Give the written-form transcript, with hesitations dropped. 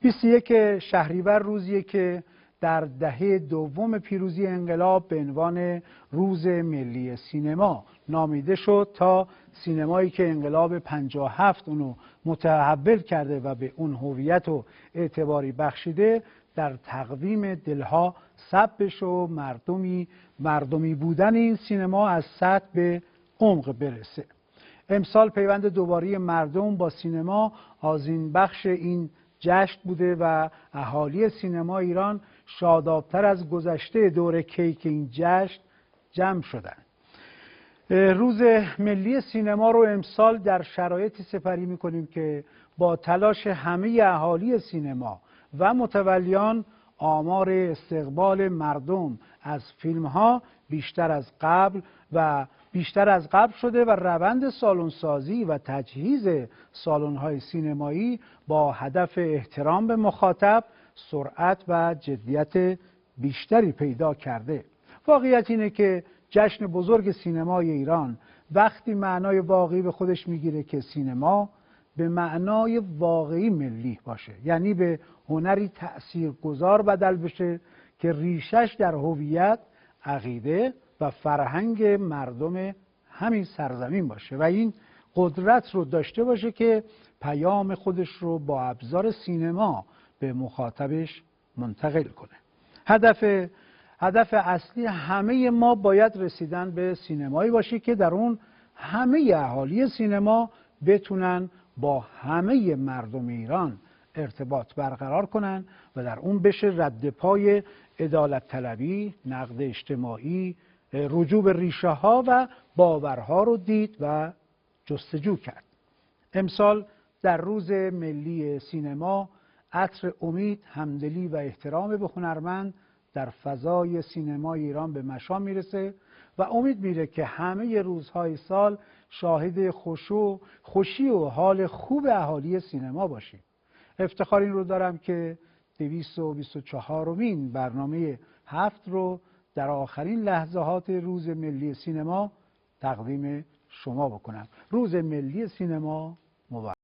21 شهریور روزیه که در دهه دوم پیروزی انقلاب به عنوان روز ملی سینما نامیده شد تا سینمایی که انقلاب 57 اونو متحول کرده و به اون هویت و اعتباری بخشیده در تقویم دلها ثبت بشه و مردمی بودن این سینما از سطح به عمق برسه. امسال پیوند دوباره مردم با سینما آذین بخش این جشن بوده و اهالی سینما ایران شادابتر از گذشته دوره کیک این جشن جمع شدند. روز ملی سینما رو امسال در شرایطی سپری می‌کنیم که با تلاش همه اهالی سینما و متولیان آمار استقبال مردم از فیلم‌ها بیشتر از قبل شده و روند سالن‌سازی و تجهیز سالن‌های سینمایی با هدف احترام به مخاطب سرعت و جدیت بیشتری پیدا کرده. واقعیت اینه که جشن بزرگ سینمای ایران وقتی معنای واقعی به خودش میگیره که سینما به معنای واقعی ملی باشه، یعنی به هنری تأثیرگذار بدل بشه که ریشش در هویت، عقیده و فرهنگ مردم همین سرزمین باشه و این قدرت رو داشته باشه که پیام خودش رو با ابزار سینما به مخاطبش منتقل کنه. هدف اصلی همه ما باید رسیدن به سینمایی باشه که در اون همه اهالی سینما بتونن با همه مردم ایران ارتباط برقرار کنن و در اون بشه رد پای عدالت طلبی، نقد اجتماعی، رجوع به ریشه ها و باورها رو دید و جستجو کرد. امسال در روز ملی سینما عطر امید، همدلی و احترام به هنرمند در فضای سینمای ایران به مشام میرسه و امید میره که همه روزهای سال شاهد خوشی و حال خوب اهالی سینما باشیم. افتخار این رو دارم که 224مین برنامه 7 رو در آخرین لحظات روز ملی سینما تقدیم شما بکنم. روز ملی سینما مبارک.